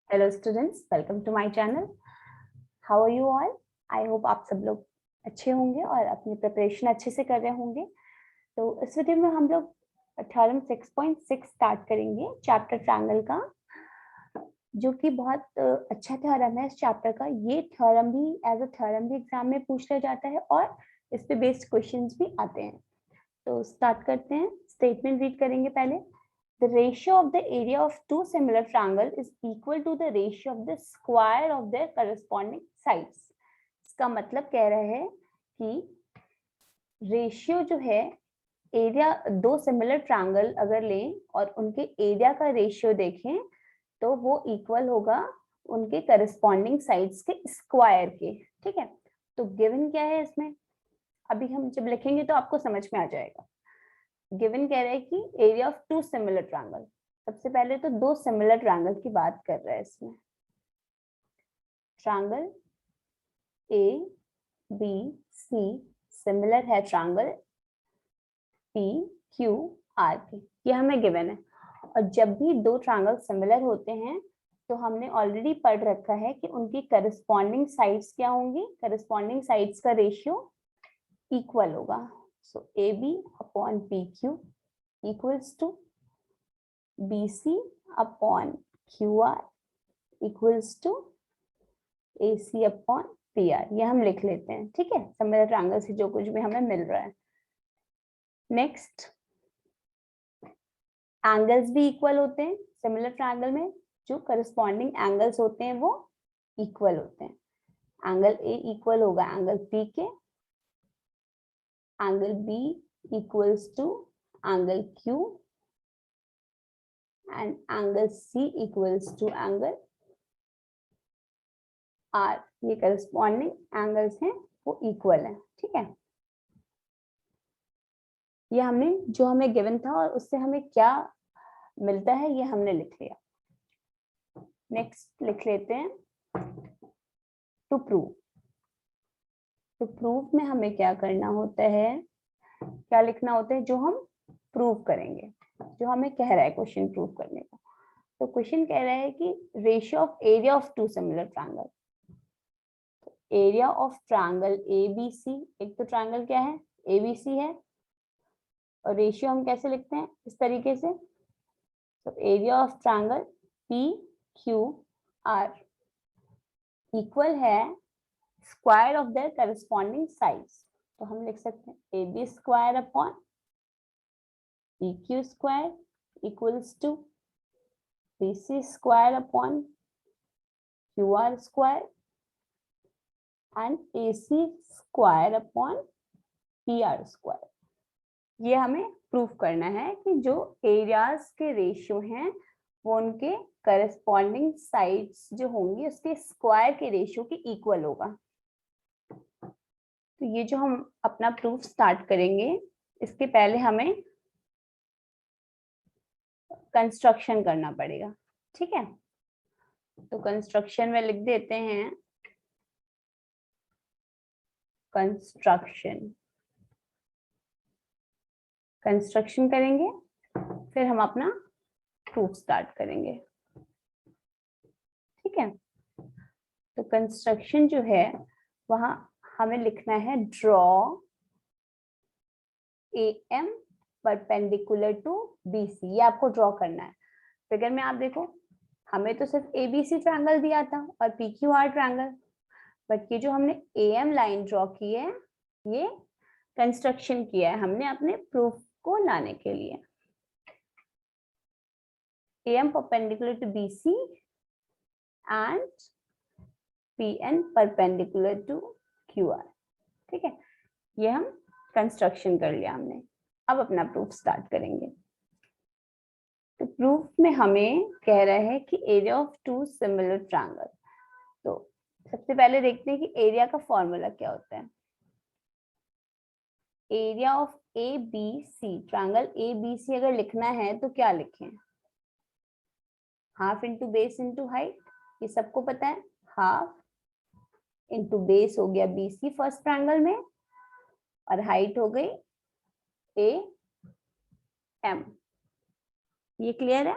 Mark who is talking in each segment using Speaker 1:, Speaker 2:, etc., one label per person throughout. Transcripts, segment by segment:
Speaker 1: Hello students, welcome to my channel. How are you all? I hope आप सब लोग अच्छे होंगे और अपनी प्रिपरेशन अच्छे से कर रहे होंगे। तो इस वीडियो में हम लोग थ्योरम 6.6 स्टार्ट करेंगे, चैप्टर ट्रायंगल का, जो कि बहुत अच्छा थ्योरम है। इस चैप्टर का ये थ्योरम भी एज अ थ्योरम भी एग्जाम में पूछ लिया जाता है और इस पे बेस्ड क्वेश्चंस भी आते हैं। तो स्टार्ट करते हैं। स्टेटमेंट रीड करेंगे पहले। The ratio of the area of two similar triangle is equal to the ratio of the square of their corresponding sides. इसका मतलब कह रहे हैं कि रेशियो जो है, एरिया दो सिमिलर ट्रायंगल अगर लें और उनके एरिया का रेशियो देखें तो वो इक्वल होगा उनके करस्पॉन्डिंग साइड्स के स्क्वायर के। ठीक है, तो गिवन क्या है इसमें, अभी हम जब लिखेंगे तो आपको समझ में आ जाएगा। गिवन कह रहे हैं कि area of two similar triangle. सबसे पहले तो दो सिमिलर ट्रायंगल की बात कर रहा है इसमें। Triangle A B C similar है ट्रायंगल पी क्यू आर के, ये हमें गिवन है। और जब भी दो ट्रायंगल सिमिलर होते हैं तो हमने ऑलरेडी पढ़ रखा है कि उनकी करस्पॉन्डिंग साइड्स क्या होंगी। करस्पॉन्डिंग साइड्स का रेशियो इक्वल होगा। So A B upon P Q equals to BC upon QR equals to AC upon PR। ये हम लिख लेते हैं, ठीक है, सिमिलर ट्रायंगल से जो कुछ भी हमें मिल रहा है। नेक्स्ट, एंगल्स भी इक्वल होते हैं सिमिलर ट्रायंगल में। जो करस्पॉन्डिंग एंगल्स होते हैं वो इक्वल होते हैं। एंगल ए इक्वल होगा एंगल पी के, angle B equals to angle Q and angle C equals to angle R। ये करस्पॉन्डिंग एंगल्स हैं वो इक्वल है, ठीक है। ये हमने जो हमें गिवन था और उससे हमें क्या मिलता है ये हमने लिख लिया। नेक्स्ट लिख लेते हैं टू प्रूव। तो प्रूफ में हमें क्या करना होता है, क्या लिखना होता है जो हम प्रूव करेंगे, जो हमें कह रहा है क्वेश्चन प्रूव करने का। तो क्वेश्चन कह रहा है कि ratio of area of two similar triangle. Area of triangle A B C, एक तो ट्रायंगल क्या है ए बी सी है, और रेशियो हम कैसे लिखते हैं इस तरीके से। तो area of triangle P Q R equal है square of their corresponding sides. तो हम लिख सकते हैं A B square upon P Q square equals to P C square upon Q R square and A C square upon P R square. ये हमें proof करना है कि जो एरियाज के रेशियो हैं वो उनके करस्पॉन्डिंग साइड्स जो होंगी उसके स्क्वायर के रेशियो के इक्वल होगा। तो ये जो हम अपना प्रूफ स्टार्ट करेंगे, इसके पहले हमें कंस्ट्रक्शन करना पड़ेगा, ठीक है। तो कंस्ट्रक्शन में लिख देते हैं कंस्ट्रक्शन। कंस्ट्रक्शन करेंगे फिर हम अपना प्रूफ स्टार्ट करेंगे, ठीक है। तो कंस्ट्रक्शन जो है वहां हमें लिखना है draw AM perpendicular to BC। ये आपको ड्रॉ करना है। फिगर में आप देखो, हमें तो सिर्फ ABC ट्रायंगल दिया था और PQR ट्रायंगल, बट ये जो हमने AM लाइन ड्रॉ की है ये कंस्ट्रक्शन किया है हमने अपने प्रूफ को लाने के लिए। AM perpendicular to BC and PN perpendicular to QR, ठीक है। ये हम कंस्ट्रक्शन कर लिया हमने। अब अपना प्रूफ स्टार्ट करेंगे। तो प्रूफ में हमें कह रहा है कि area of two similar triangle. तो सबसे पहले देखते हैं कि एरिया का फॉर्मूला क्या होता है। Area of A B C, triangle A B C अगर लिखना है तो क्या लिखें, half into base into height, ये सबको पता है। हाफ इंटू बेस हो गया BC फर्स्ट ट्रायंगल में, और हाइट हो गई AM। ये क्लियर है।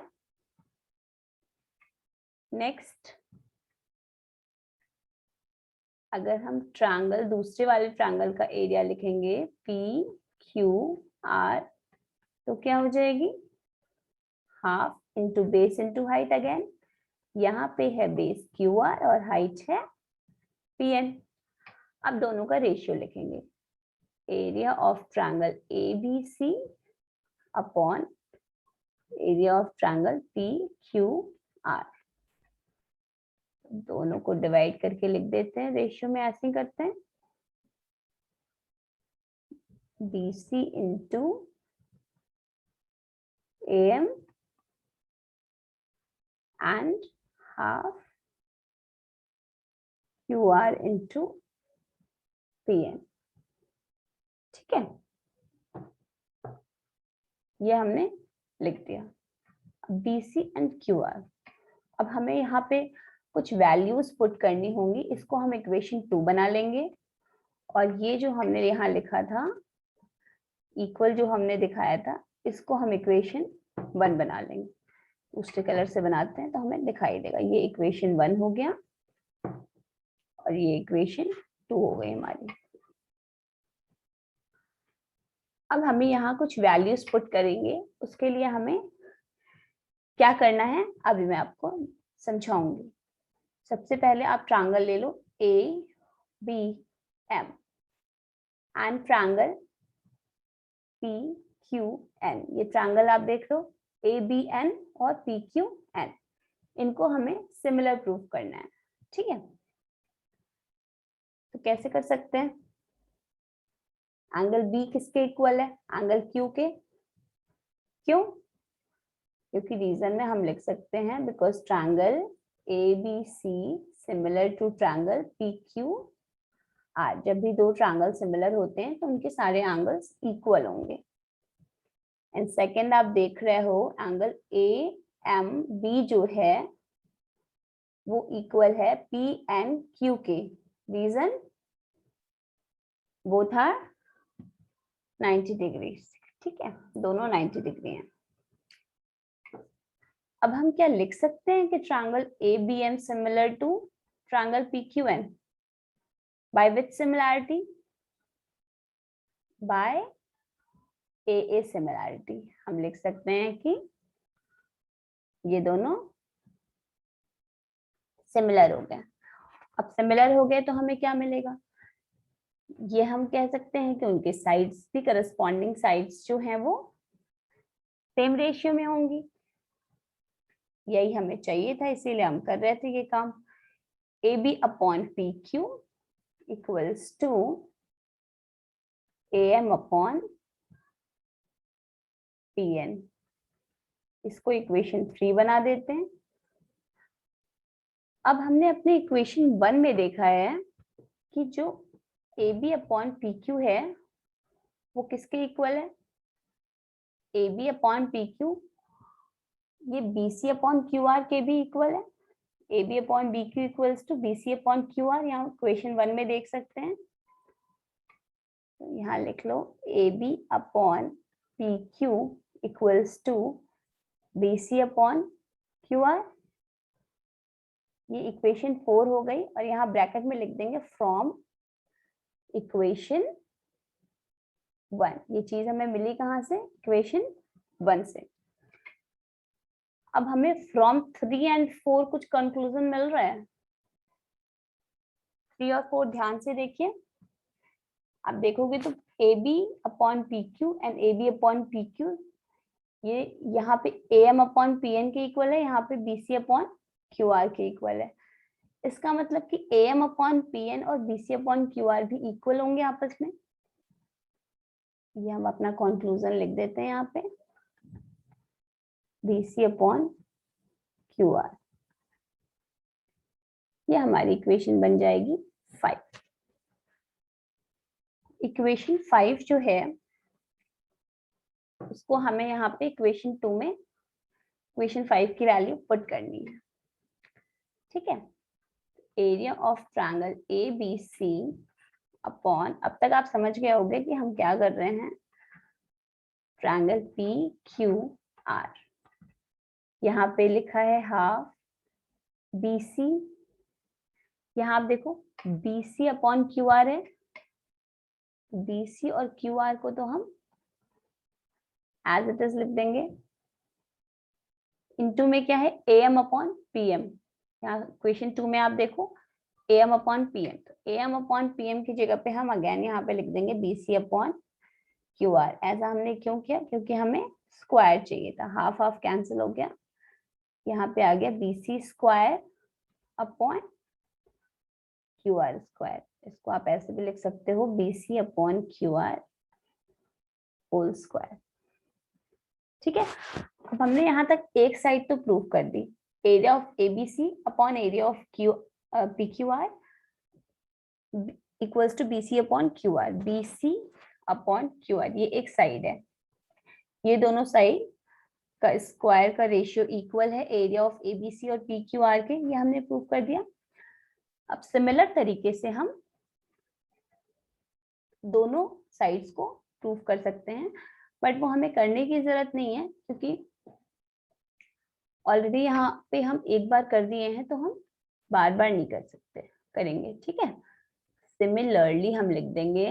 Speaker 1: नेक्स्ट, अगर हम ट्रायंगल, दूसरे वाले ट्रायंगल का एरिया लिखेंगे PQR, तो क्या हो जाएगी? Half into base into height again. यहाँ पे है बेस QR और हाइट है PN। अब दोनों का रेशियो लिखेंगे, area of triangle ABC upon area of triangle PQR। दोनों को डिवाइड करके लिख देते हैं, रेशियो में ऐसे ही करते हैं, BC into AM and half QR into PN। ठीक है, ये हमने लिख दिया। BC and QR। अब हमें यहाँ पे कुछ वैल्यूज पुट करनी होंगी, इसको हम इक्वेशन 2 बना लेंगे, और ये जो हमने यहाँ लिखा था इक्वल, जो हमने दिखाया था, इसको हम इक्वेशन 1 बना लेंगे। दूसरे कलर से बनाते हैं तो हमें दिखाई देगा। ये इक्वेशन 1 हो गया और ये इक्वेशन 2 हो गई हमारी। अब हमें यहाँ कुछ वैल्यूज पुट करेंगे, उसके लिए हमें क्या करना है अभी मैं आपको समझाऊंगी। सबसे पहले आप ट्रायंगल ले लो ABM एंड ट्रायंगल PQN। ये ट्रायंगल आप देख लो ABN और PQN, इनको हमें सिमिलर प्रूफ करना है। ठीक है, तो कैसे कर सकते हैं? एंगल B किसके इक्वल है? एंगल Q के। क्यों? क्योंकि रीजन में हम लिख सकते हैं because triangle ABC similar to triangle PQR। जब भी दो ट्रायंगल सिमिलर होते हैं तो उनके सारे एंगल्स इक्वल होंगे। एंड सेकंड, आप देख रहे हो एंगल AMB जो है वो इक्वल है PNQ के। Reason, both are 90 degree. ठीक है, दोनों 90 डिग्री हैं। अब हम क्या लिख सकते हैं कि triangle ABM similar to triangle PQN by which similarity? By AA similarity. हम लिख सकते हैं कि ये दोनों सिमिलर हो गए। अब सिमिलर हो गए तो हमें क्या मिलेगा? ये हम कह सकते हैं कि उनके साइड्स भी, करस्पॉन्डिंग साइड्स जो हैं वो सेम रेशियो में होंगी। यही हमें चाहिए था, इसीलिए हम कर रहे थे ये काम। AB upon PQ equals to AM upon PN। इसको इक्वेशन 3 बना देते हैं। अब हमने अपने इक्वेशन 1 में देखा है कि जो AB अपॉन PQ है वो किसके इक्वल है? AB अपॉन PQ ये BC अपॉन QR के भी इक्वल है। AB upon BQ equals to BC upon QR, यहाँ इक्वेशन 1 में देख सकते हैं। तो यहाँ लिख लो AB upon PQ equals to BC upon QR। ये इक्वेशन 4 हो गई, और यहाँ ब्रैकेट में लिख देंगे फ्रॉम इक्वेशन 1। ये चीज हमें मिली कहाँ से? इक्वेशन 1 से। अब हमें फ्रॉम 3 एंड 4 कुछ कंक्लूजन मिल रहा है। 3 और 4 ध्यान से देखिए, आप देखोगे तो AB upon PQ and AB upon PQ ये यहाँ पे AM अपॉन PN के इक्वल है, यहाँ पे BC अपॉन QR के इक्वल है। इसका मतलब कि AM अपॉन PN और BC अपॉन QR भी इक्वल होंगे आपस में। ये हम अपना कंक्लूजन लिख देते हैं यहाँ पे, BC अपॉन QR। ये हमारी इक्वेशन बन जाएगी 5। इक्वेशन 5 जो है उसको हमें यहाँ पे इक्वेशन 2 में इक्वेशन 5 की वैल्यू पुट करनी है। ठीक है, area of triangle ABC upon, अब तक आप समझ गए होंगे कि हम क्या कर रहे हैं, ट्रायंगल PQR। यहाँ पे लिखा है हाफ BC, यहाँ आप देखो BC अपॉन QR है, BC और QR को तो हम एज इट इज लिख देंगे। इनटू में क्या है, AM अपॉन PM। यहाँ क्वेश्चन 2 में आप देखो AM अपॉन PM, तो AM अपॉन PM की जगह पे हम अगेन यहाँ पे लिख देंगे BC अपॉन QR। ऐसा हमने क्यों किया, क्योंकि हमें स्क्वायर चाहिए था, हाफ हाफ कैंसिल हो गया, यहाँ पे आ गया BC square upon QR square. इसको आप ऐसे भी लिख सकते हो BC upon QR whole square. ठीक है, अब हमने यहाँ तक एक साइड तो प्रूव कर दी, area of ABC upon area of PQR equals to BC upon QR, BC upon QR, ये एक साइड है, ये दोनों साइड का स्क्वायर का रेशियो इक्वल है एरिया ऑफ ABC और PQR के, ये हमने प्रूव कर दिया। अब सिमिलर तरीके से हम दोनों साइड्स को प्रूव कर सकते हैं, बट वो हमें करने की जरूरत नहीं है, क्योंकि ऑलरेडी यहाँ पे हम एक बार कर दिए हैं, तो हम बार बार नहीं कर सकते, करेंगे। ठीक है, सिमिलरली हम लिख देंगे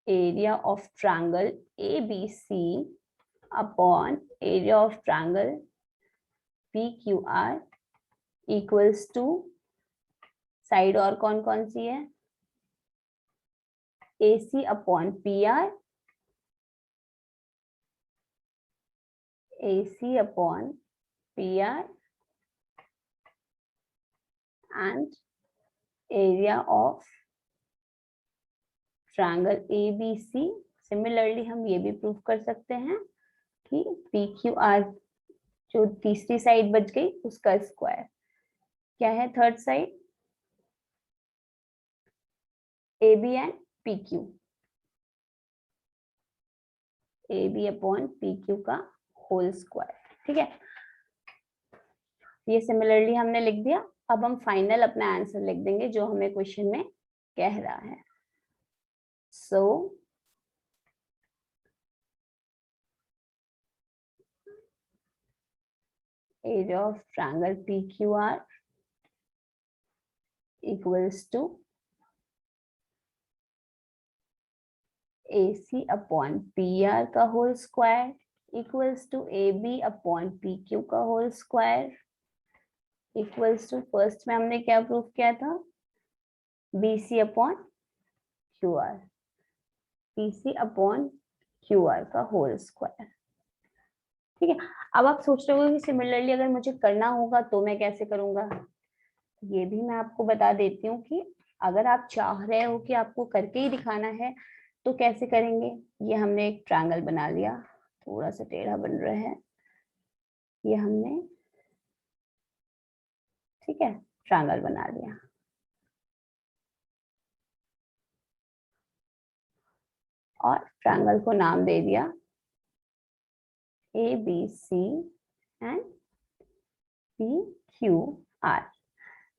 Speaker 1: area of triangle ABC upon area of triangle PQR equals to, side और कौन कौन सी है, AC upon PR, AC upon PR and area of triangle ABC। Similarly हम ये भी प्रूव कर सकते हैं कि PQR जो तीसरी साइड बच गई उसका स्क्वायर क्या है, third side AB and PQ, AB upon PQ का होल स्क्वायर। ठीक है, ये सिमिलरली हमने लिख दिया। अब हम फाइनल अपना आंसर लिख देंगे जो हमें क्वेश्चन में कह रहा है। So area of triangle PQR equals to AC upon PR का whole square equals to AB upon PQ का whole square equals to, first में हमने क्या प्रूव किया था, BC upon QR, BC upon QR का होल स्क्वायर। ठीक है, अब आप सोच रहे हो कि सिमिलरली अगर मुझे करना होगा तो मैं कैसे करूंगा, ये भी मैं आपको बता देती हूँ कि अगर आप चाह रहे हो कि आपको करके ही दिखाना है तो कैसे करेंगे। ये हमने एक ट्रायंगल बना लिया, थोड़ा सा टेढ़ा बन रहा है, ये हमने, ठीक है, ट्रायंगल बना लिया। और ट्रायंगल को नाम दे दिया ABC एंड PQR।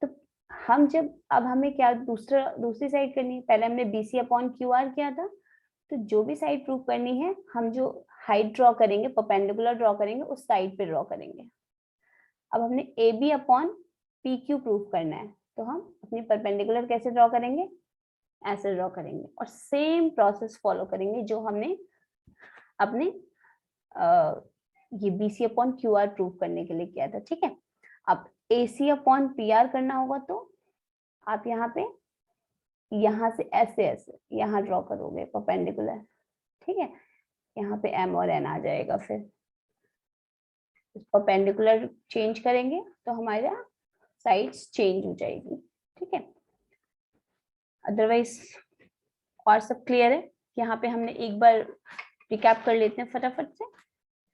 Speaker 1: तो हम जब, अब हमें क्या दूसरी साइड करनी है, पहले हमने BC अपॉन QR किया था, तो जो भी साइड प्रूव करनी है हम जो हाइट ड्रॉ करेंगे, परपेंडिकुलर ड्रॉ करेंगे, उस साइड पे ड्रॉ करेंगे। अब हमने AB अपॉन PQ प्रूव करना है, तो हम अपनी परपेंडिकुलर कैसे ड्रॉ करेंगे, ऐसे ड्रॉ करेंगे, और सेम प्रोसेस फॉलो करेंगे जो हमने अपने ये BC अपॉन QR प्रूव करने के लिए किया था। ठीक है, अब AC अपॉन PR करना होगा तो आप यहाँ पे, यहाँ से ऐसे ऐसे यहाँ ड्रॉ करोगे परपेंडिकुलर। ठीक है, यहाँ पे M और N आ जाएगा, फिर परपेंडिकुलर चेंज करेंगे तो हमारा साइड्स चेंज हो जाएगी। ठीक है, अदरवाइज और सब क्लियर है। यहाँ पे हमने एक बार रिकैप कर लेते हैं फटाफट से।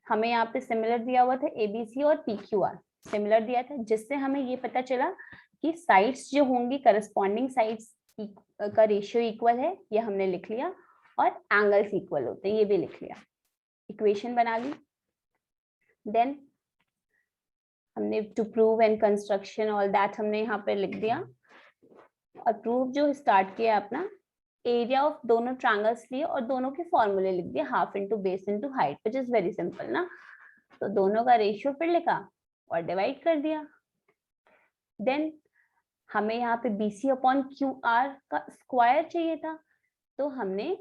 Speaker 1: हमें यहाँ पे सिमिलर दिया हुआ था ABC और PQR, सिमिलर दिया था, जिससे हमें ये पता चला कि साइड्स जो होंगी करस्पॉन्डिंग साइड्स का रेशियो इक्वल है, ये हमने लिख लिया, और एंगल्स इक्वल होते हैं, ये भी लिख लिया, इक्वेशन बना ली। देन हमने to prove and construction all that हमने यहाँ पे लिख दिया, और प्रूव जो स्टार्ट किया अपना, एरिया ऑफ दोनों ट्रायंगल्स लिए और दोनों के फॉर्मूले लिख दिए, half into base into height, which is very simple ना। तो दोनों का रेशियो फिर लिखा और डिवाइड कर दिया। देन हमें यहाँ पे BC अपॉन QR का स्क्वायर चाहिए था, तो हमने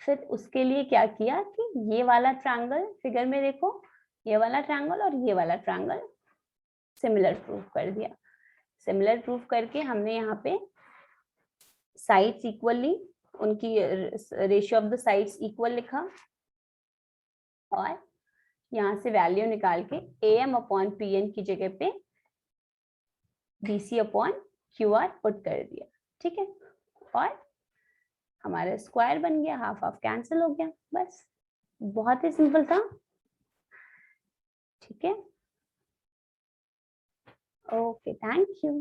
Speaker 1: फिर उसके लिए क्या किया कि ये वाला ट्रायंगल फिगर में देखो, ये वाला ट्रायंगल और ये वाला ट्रायंगल सिमिलर प्रूफ कर दिया। सिमिलर प्रूफ करके हमने यहाँ पे साइड्स इक्वली, उनकी ratio of the sides equal लिखा और यहाँ से वैल्यू निकाल के AM अपॉन PN की जगह पे BC अपॉन QR पुट कर दिया। ठीक है, और हमारा स्क्वायर बन गया, हाफ हाफ कैंसिल हो गया, बस बहुत ही सिंपल था। ठीक है, ओके, थैंक यू।